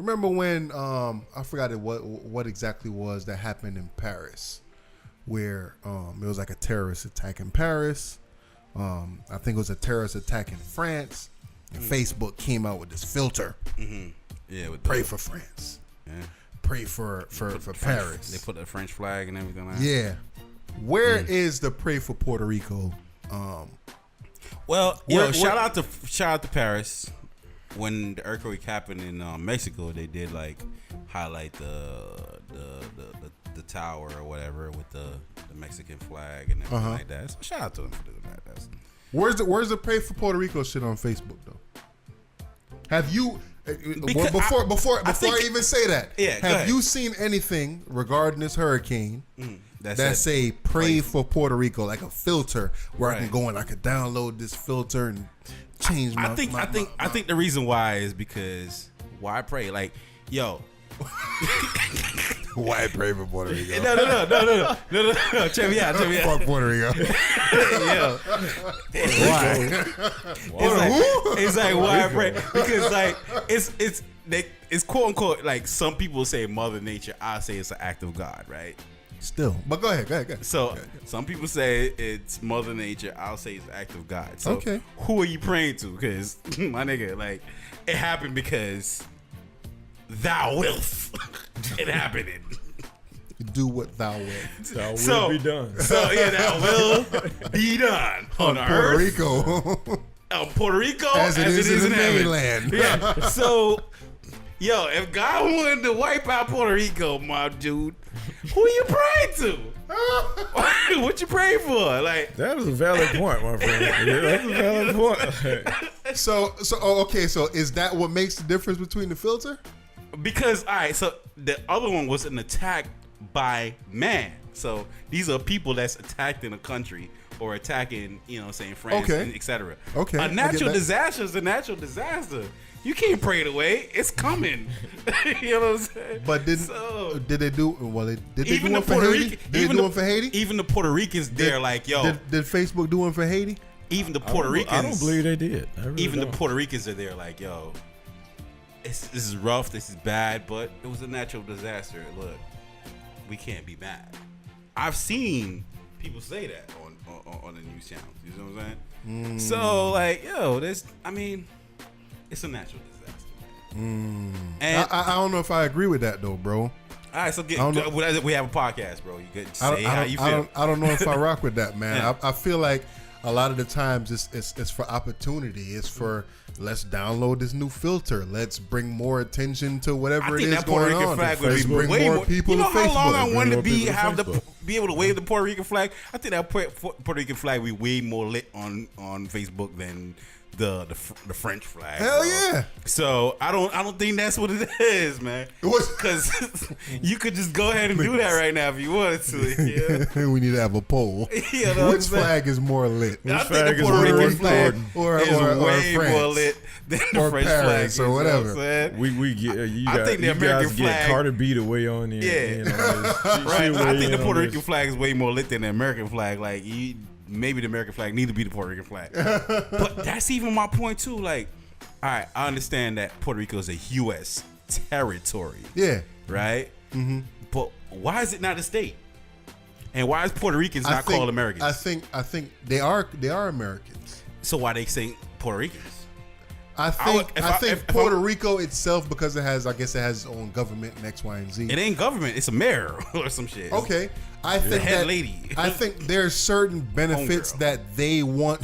Remember when I forgot what exactly was that happened in Paris, where it was like a terrorist attack in Paris. I think it was a terrorist attack in France. And Facebook came out with this filter. Mm-hmm. Yeah, with pray for France. Yeah. Pray for Paris. They put the French flag and everything like that. Yeah. Where is the pray for Puerto Rico? Well, shout out to Paris. When the earthquake happened in Mexico, they did like highlight the tower or whatever with the Mexican flag and everything like that. So shout out to them for doing that. Where's the pray for Puerto Rico shit on Facebook though? Have you before I even say that? Yeah, have you seen anything regarding this hurricane that say pray for Puerto Rico, like a filter where I can go and I can download this filter and change my? I think the reason why is because why pray? Like, yo. Why pray for Puerto Rico? No. Check me out. Fuck Puerto Rico. Yeah. Why? It's like why I pray? Because like it's quote unquote like some people say Mother Nature. I say it's an act of God, right? Still, but go ahead. So some people say it's Mother Nature. I'll say it's an act of God. So who are you praying to? Because my nigga, like it happened because thou wilt. It happened. Do what thou wilt. Thou will be done. So yeah, thou will be done on Puerto earth. Rico. Puerto Rico as it is in the mainland. Yeah. So, yo, if God wanted to wipe out Puerto Rico, my dude, who you praying to? What you praying for? Like that was a valid point, my friend. Yeah, that's a valid point. So is that what makes the difference between the filter? Because all right, so the other one was an attack by man. So these are people that's attacked in a country or attacking, France, etc. Okay. A natural disaster is a natural disaster. You can't pray it away. It's coming. You know what I'm saying? But did they do? Well, did they even do the it for Puerto Haiti? Rican, Did they do it for Haiti? Even the Puerto Ricans, they're like, yo. Did Facebook do it for Haiti? Even the Puerto Ricans. I don't believe they did. Even the Puerto Ricans are there, like, yo. This is rough. This is bad, but it was a natural disaster. Look, we can't be mad. I've seen people say that on the news channels. You know what I'm saying? So, like, yo, it's a natural disaster, man. And I don't know if I agree with that though, bro. All right, so we have a podcast, bro. You could say how you feel. I don't know if I rock with that, man. Yeah. I feel like a lot of the times it's for opportunity. It's for let's download this new filter. Let's bring more attention to whatever it is going on. I think that Puerto Rican flag would be way more people. You know how long I wanted to be able to wave the Puerto Rican flag? I think that Puerto Rican flag would be way more lit on Facebook than the French flag. Hell yeah! So I don't think that's what it is, man. Because you could just go ahead and do that right now if you wanted to. Yeah? We need to have a poll. Which flag is more lit? I think the Puerto Rican flag is way France, more lit than the French Paris flag or whatever. I think the American flag get Carter B to weigh on there. Yeah, right. I think the Puerto Rican flag is way more lit than the American flag. Like maybe the American flag need to be the Puerto Rican flag. But that's even my point too. Like, all right, I understand that Puerto Rico is a U.S. territory. Yeah. Right? Mm-hmm. But why is it not a state? And why is Puerto Ricans not called Americans? I think they are Americans. So why they saying Puerto Ricans? I think Puerto Rico itself, because it has its own government and X, Y, and Z. It ain't government. It's a mayor or some shit. Okay. I think head lady. I think there's certain benefits that they want.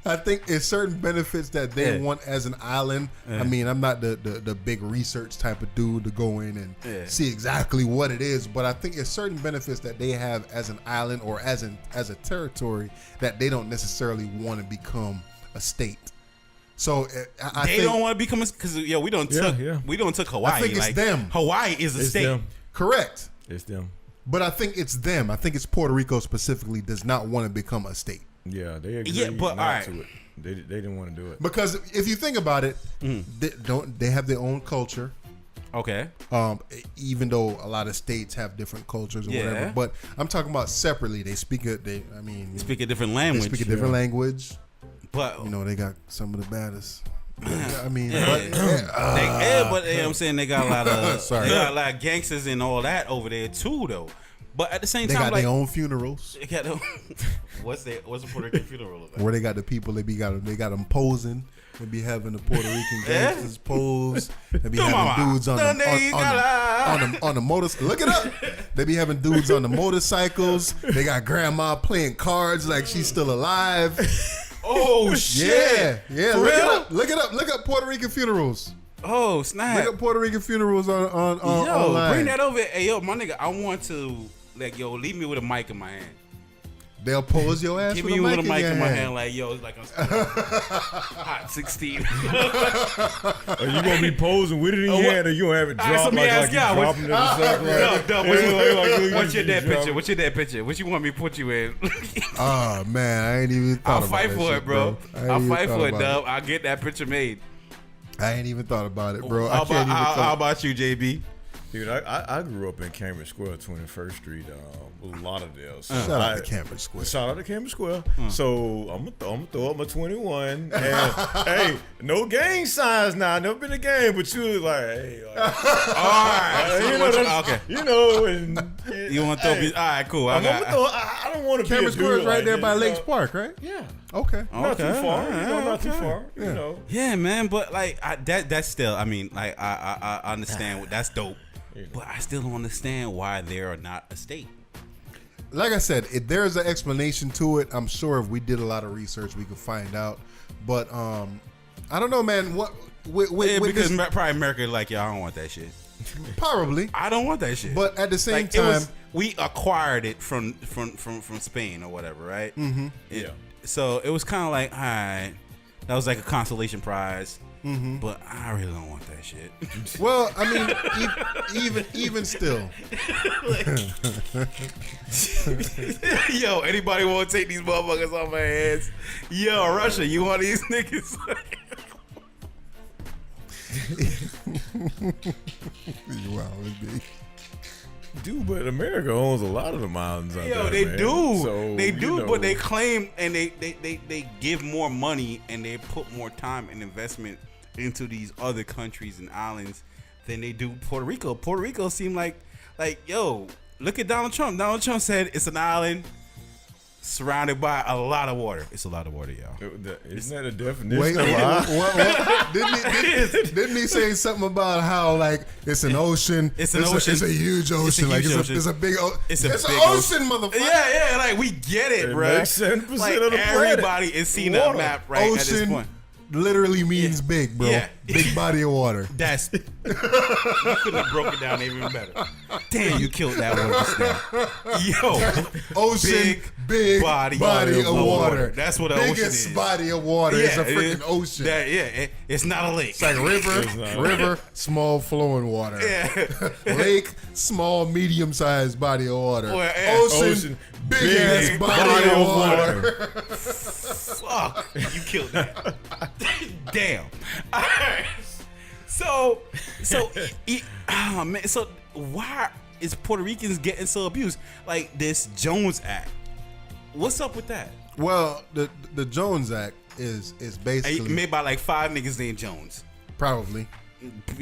I think it's certain benefits that they want as an island. I mean, I'm not the big research type of dude to go in and see exactly what it is, but I think it's certain benefits that they have as an island or as a territory that they don't necessarily want to become a state. So they don't want to become because we don't took Hawaii. I think it's them. Hawaii is a state. Them. Correct. It's them. But I think it's them. I think it's Puerto Rico specifically does not want to become a state. Yeah, they agree not to it. They didn't want to do it. Because if you think about it, they have their own culture. Okay. Even though a lot of states have different cultures or whatever, but I'm talking about separately. They speak a different language. They speak a different language. But they got some of the baddest I mean, but you know what I'm saying, they got a lot of Sorry. they got a lot of gangsters and all that over there too, though. But at the same they time, got like their own funerals. they got what's a Puerto Rican funeral about? Where they got the people, they got them posing. They be having the Puerto Rican gangsters pose. They be having dudes on the motorcycle. Look it up. They be having dudes on the motorcycles. They got grandma playing cards like she's still alive. Oh shit! Yeah. For real? Look it up. Look up Puerto Rican funerals. Oh snap! Look up Puerto Rican funerals on yo, online. bring that over. Hey yo, my nigga, I want to leave me with a mic in my hand. They'll pose your ass. Give with me a with a mic mic in in your my hand. hand, like yo, it's like I'm hot 16. Are you gonna be posing with it in your hand, or you gonna have it All right, drop so let me like ask you y'all, dropping it or something? What's your dead picture? What's your dead picture? What you want me to put you in? Oh man, I ain't even thought I'll about fight that for shit, it, bro. I ain't I'll even fight thought for it, about Dub. I'll get that picture made. I ain't even thought about it, bro. How about you, JB? Dude, I grew up in Cambridge Square, 21st Street, Lauderdale. So Shout out to Cambridge Square. Shout out to Cambridge Square. So I'm gonna throw up my 21. And hey, no gang signs now. Never been a gang, but you was like, hey, All right. Okay. you know, and You want to throw me? All right, cool. I don't want to be a Cambridge Square is dude right like there that, by you Lakes know? Park, right? Yeah. Okay. Not too far. Not too okay. far. You know. Yeah, man, but like that's still. I mean, like I understand what that's dope, but I still don't understand why they are not a state. Like I said, if there's an explanation to it, I'm sure if we did a lot of research, we could find out. But I don't know, man. What Because probably America like, yo, I don't want that shit. Probably, I don't want that shit. but at the same like, time, we acquired it from Spain or whatever, right? Mm-hmm. Yeah. So it was kind of like, all right, that was like a consolation prize. Mm-hmm. But I really don't want that shit. well, I mean, even still, Yo, anybody want to take these motherfuckers off my hands? Yo, Russia, you want these niggas? wow, it'd be. Dude, but America owns a lot of the mountains out Yo, there, they man. do. So, They do, you know, but they claim and they give more money and they put more time and investment into these other countries and islands than they do Puerto Rico. Puerto Rico seem like yo, look at Donald Trump. Donald Trump said it's an island surrounded by a lot of water. It's a lot of water, y'all. Isn't that a definition Wait, of what? Didn't he say something about how like it's an ocean? It's an ocean. It's a huge ocean. It's a like huge it's ocean. a big. It's an a big ocean, motherfucker. Yeah, like we get it, It bro. makes 7% like of the planet. everybody is seeing that Water. map right at this Ocean point. literally means big, bro. Yeah. Big body of water. That's you couldn't have broken it down even better. Damn, you killed that one just now. Yo, Ocean, big body of water. That's what an ocean Biggest is. body of water is a freaking ocean. It's not a lake. It's like river, small flowing water. Yeah. Lake, small, medium-sized body of water. Well, yeah. Ocean, big ass body of water. Fuck, you killed that. Damn. All right. So, man. So why is Puerto Ricans getting so abused? Like this Jones Act. What's up with that? Well, the Jones Act is basically Made by like 5 niggas named Jones. probably.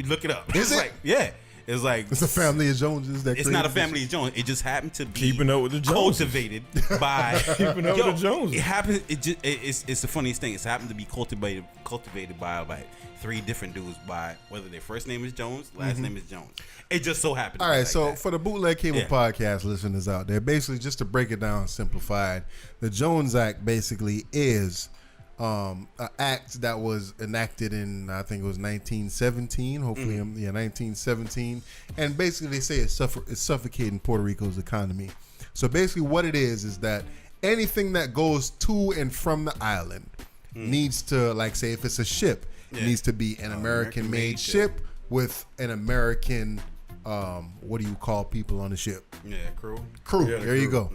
Look it up. Is It's it? like, yeah. It's like It's a family of Joneses that it's not a family of Jones. It just happened to be Keeping up with the Joneses. cultivated by Keeping up with the Joneses. It happened. It's the funniest thing. It's happened to be cultivated by like 3 different dudes by whether their first name is Jones, last name is Jones. It just so happened. All to be right, like so that. for the Bootleg Cable Yeah. podcast listeners out there, basically just to break it down simplified, the Jones Act basically is an act that was enacted in, I think it was 1917, hopefully, 1917, and basically they say it's suffocating Puerto Rico's economy. So basically what it is that anything that goes to and from the island needs to, like say if it's a ship, it needs to be an American-made ship with an American, what do you call people on the ship? Yeah, crew. Crew. There you go.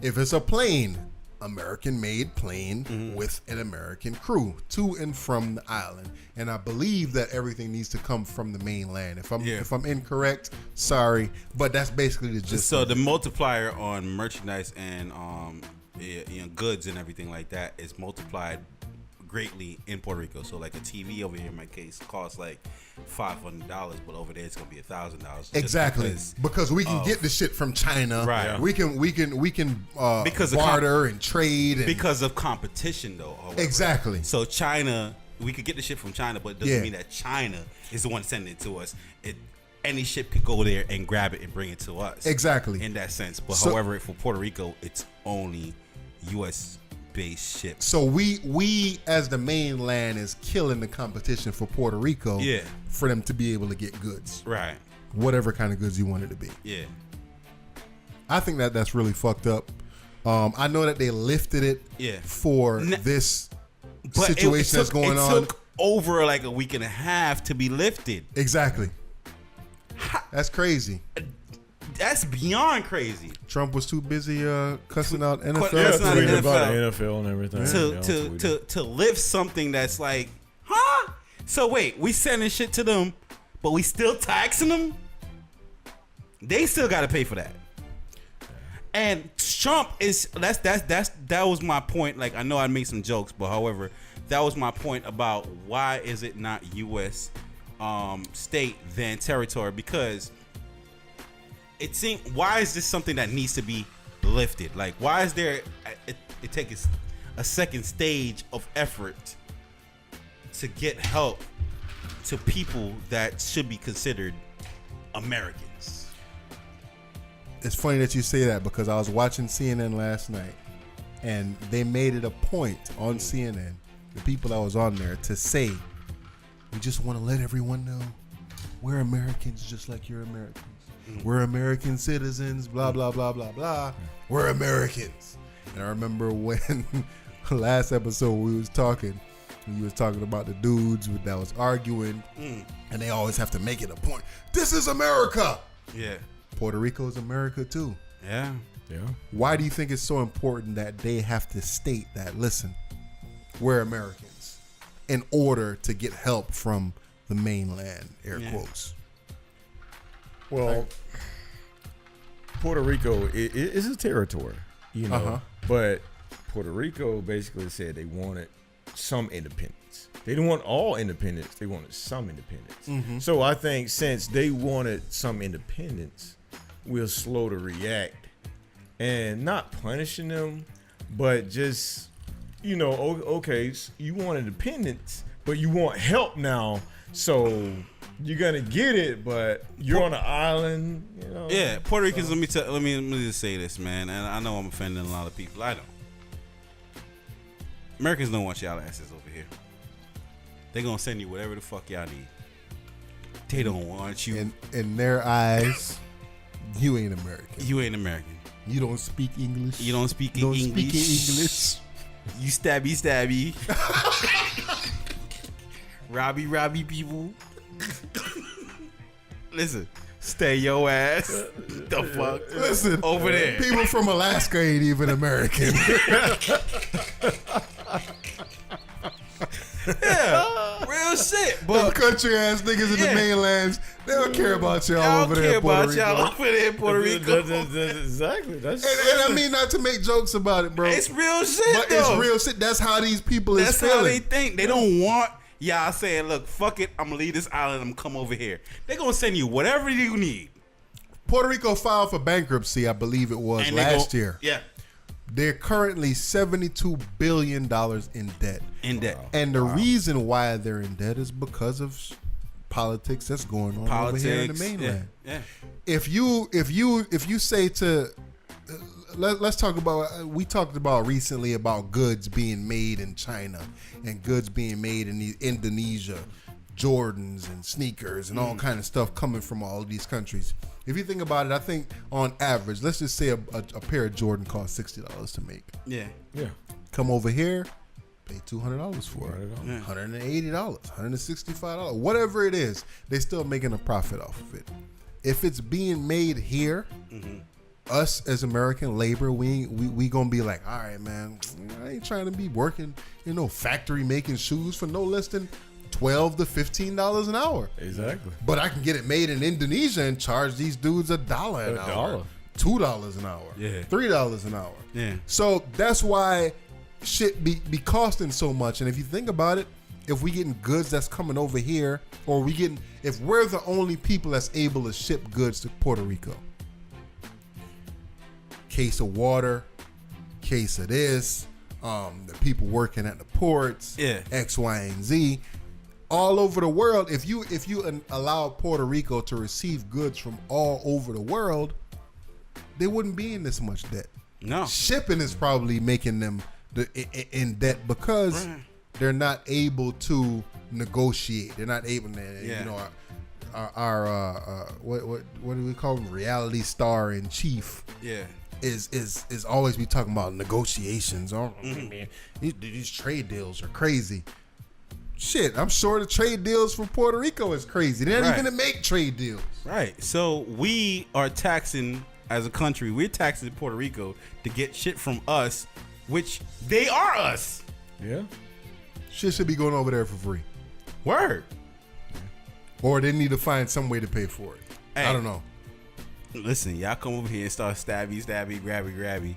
If it's a plane, American-made plane with an American crew to and from the island. And I believe that everything needs to come from the mainland. If I'm incorrect, sorry, but that's basically the gist. So the multiplier on merchandise and goods and everything like that is multiplied greatly in Puerto Rico. So like a TV over here in my case costs like $500, but over there it's gonna be $1,000. Exactly, because we can get the shit from China. Right. Yeah. We can because barter and trade. And because of competition, though. However. Exactly. So China, we could get the shit from China, but it doesn't mean that China is the one sending it to us. Any ship could go there and grab it and bring it to us. Exactly. In that sense, but however, for Puerto Rico, it's only U.S. based ships. So we as the mainland is killing the competition for Puerto Rico. Yeah. For them to be able to get goods. Right. Whatever kind of goods you want it to be. Yeah. I think that's really fucked up. I know that they lifted it. Yeah. For this situation that's going on. It took over like a week and a half to be lifted. Exactly. That's crazy. That's beyond crazy. Trump was too busy cussing out NFL. Tweeting about the NFL and everything. To lift something that's like, huh? So wait, we sending shit to them, but we still taxing them? They still got to pay for that. And Trump is that was my point. Like I know I made some jokes, but however, that was my point about why is it not U.S. State than territory, because it seems, why is this something that needs to be lifted? Like why is there it takes a second stage of effort to get help to people that should be considered Americans? It's funny that you say that because I was watching CNN last night and they made it a point on CNN, the people that was on there, to say we just want to let everyone know we're Americans just like you're Americans. We're American citizens, blah, blah, blah, blah, blah. We're Americans. And I remember when last episode we was talking, you was talking about the dudes that was arguing, and they always have to make it a point. This is America. Yeah. Puerto Rico is America too. Yeah. Yeah. Why do you think it's so important that they have to state that, listen, we're Americans, in order to get help from the mainland, air quotes? Well, Puerto Rico is a territory, you know, but Puerto Rico basically said they wanted some independence. They didn't want all independence. They wanted some independence. So I think since they wanted some independence, we're slow to react and not punishing them, but just, you know, okay, you want independence, but you want help now. So you're gonna get it, but you're on an island, you know. Yeah, Puerto Ricans. Let me just say this, man. And I know I'm offending a lot of people. I know. Americans don't want y'all asses over here. They gonna send you whatever the fuck y'all need. They don't want you. In their eyes, you ain't American. You ain't American. You don't speak English. You don't speak English. You stabby. Robbie people. Listen, stay your ass the fuck Listen, over there. People from Alaska ain't even American. Yeah, real shit. But country ass niggas in the mainlands, they don't care about y'all over there in Puerto Rico. Y'all over there in Puerto Rico. Exactly. And I mean not to make jokes about it, bro. It's real shit, but though. it's real shit. That's how these people is feeling. That's how they think. They don't want y'all saying, look, fuck it, I'm gonna leave this island, I'm gonna come over here. They're gonna send you whatever you need. Puerto Rico filed for bankruptcy, I believe it was, last year. Yeah. They're currently $72 billion in debt. Wow. And the reason why they're in debt is because of politics that's going on over here in the mainland. Yeah. If you say to let's talk about, we talked about recently about goods being made in China and goods being made in Indonesia, Jordans and sneakers and all kind of stuff coming from all of these countries. If you think about it, I think on average, let's just say a pair of Jordan costs $60 to make. Yeah. Come over here, pay $200 for it. Yeah. $180, $165, whatever it is, they're still making a profit off of it. If it's being made here, us as American labor, we gonna be like, all right, man, I ain't trying to be working, factory making shoes for no less than $12 to $15 an hour. Exactly. But I can get it made in Indonesia and charge these dudes $1 an hour, $2 an hour, Yeah. $3 an hour. Yeah. So that's why shit be costing so much. And if you think about it, if we getting goods that's coming over here, or if we're the only people that's able to ship goods to Puerto Rico, case of water, case of this, the people working at the ports, X, Y, and Z, all over the world. If you allow Puerto Rico to receive goods from all over the world, they wouldn't be in this much debt. No, shipping is probably making them in debt because they're not able to negotiate. They're not able to, you know, our what do we call him? Reality star in chief. Yeah. Is always be talking about negotiations. Oh man, these trade deals are crazy. Shit, I'm sure the trade deals from Puerto Rico is crazy. They're not even to make trade deals. Right. So we are taxing, as a country, we're taxing Puerto Rico to get shit from us, which they are us. Yeah. Shit should be going over there for free. Word. Or they need to find some way to pay for it. Hey, I don't know. Listen, y'all come over here and start stabby, grabby.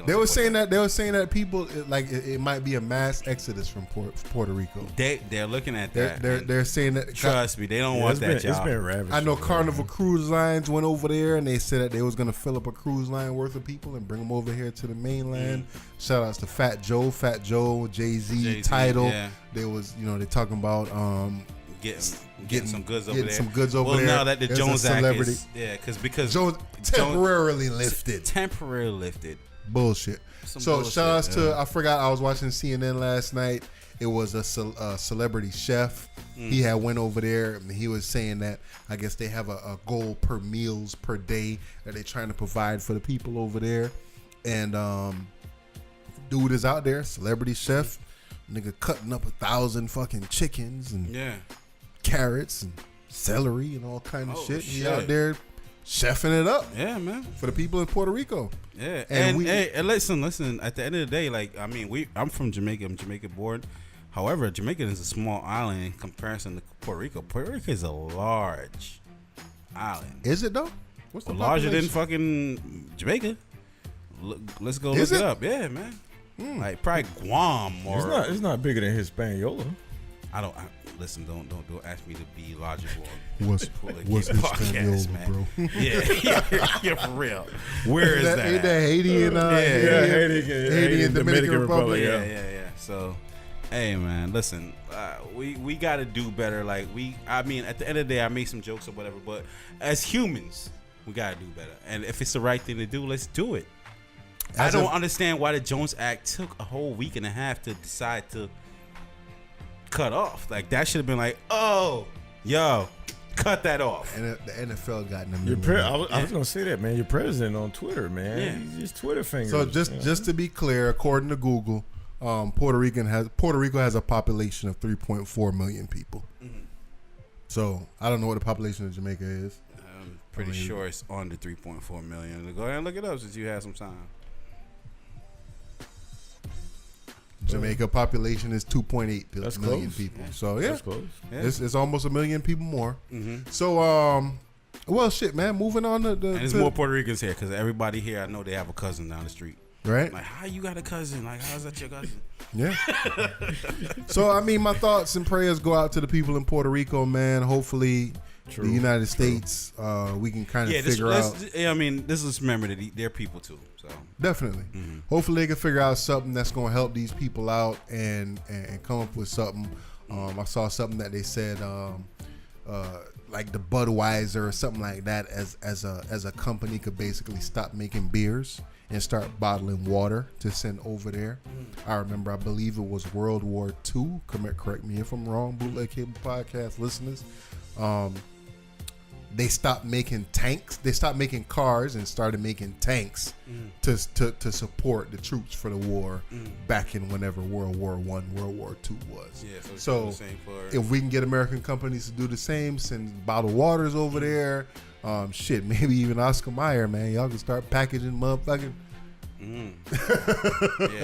They were saying that people like it might be a mass exodus from Puerto Rico. They're looking at that. They're saying that. Trust me, they don't want that. It's been ravaged. I know Carnival Cruise Lines went over there and they said that they was gonna fill up a cruise line worth of people and bring them over here to the mainland. Shout outs to Fat Joe, Jay-Z, Tidal. Yeah. They was they talking about getting some goods over there. Well, now that the Jones Act is, because Jones temporarily lifted. Bullshit. Shout outs to, I forgot, I was watching CNN last night. It was a celebrity chef. He had went over there and he was saying that I guess they have a goal per meals per day that they're trying to provide for the people over there. And dude is out there, celebrity chef, nigga cutting up 1,000 fucking chickens and carrots and celery and all kind of shit. He out there chefing it up. Yeah, man. For the people in Puerto Rico. Yeah. And listen, at the end of the day, like, I mean, I'm from Jamaica. I'm Jamaica born. However, Jamaica is a small island in comparison to Puerto Rico. Puerto Rico is a large island. Is it though? What's the larger than fucking Jamaica? Let's go look it up. Yeah, man. Like probably Guam or it's not bigger than Hispaniola. Listen, don't ask me to be logical. What's Hispaniola, man? Bro? Yeah, for real. Where is that? Ain't that Haiti and Haiti and Dominican Republic? Yeah. So, hey, man, listen, we got to do better. Like I mean, at the end of the day, I make some jokes or whatever, but as humans, we got to do better. And if it's the right thing to do, let's do it. I don't understand why the Jones Act took a whole week and a half to decide to cut off. Like, that should have been like, cut that off. And the NFL got in the middle. I was gonna say that, man. Your president on Twitter, man. He's just Twitter fingers. So just to be clear, according to Google, Puerto Rico has a population of 3.4 million people. So I don't know what the population of Jamaica is. I'm pretty sure it's under 3.4 million. Go ahead and look it up since you had some time. Jamaica population is 2.8 million people. So that's close. It's almost a million people more. So well, shit, man. Moving on to and there's more Puerto Ricans here because everybody here, I know they have a cousin down the street. Right? Like, how you got a cousin? Like, how's that your cousin? Yeah. So I mean, my thoughts and prayers go out to the people in Puerto Rico, man. Hopefully, the United States, we can kind of figure out. I mean, let's remember that they're people too. So definitely, hopefully they can figure out something that's going to help these people out and come up with something. I saw something that they said, like the Budweiser or something like that, as a company could basically stop making beers and start bottling water to send over there. I remember, I believe it was World War II. Correct me if I'm wrong, Bootleg Cable Podcast listeners. They stopped making tanks. They stopped making cars and started making tanks to support the troops for the war back in whenever World War I, World War II was. Yeah, so if we can get American companies to do the same, send bottled waters over there, shit, maybe even Oscar Mayer, man, y'all can start packaging motherfucking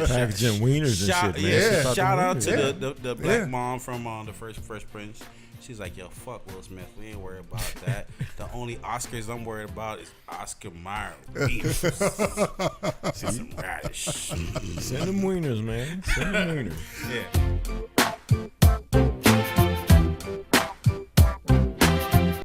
packaging wieners and shit, man. Shout out to the black mom from the Fresh Prince. She's like, yo, fuck Will Smith. We ain't worried about that. The only Oscars I'm worried about is Oscar Mayer. Some radish. Send them wieners, man. Send them wieners. Yeah.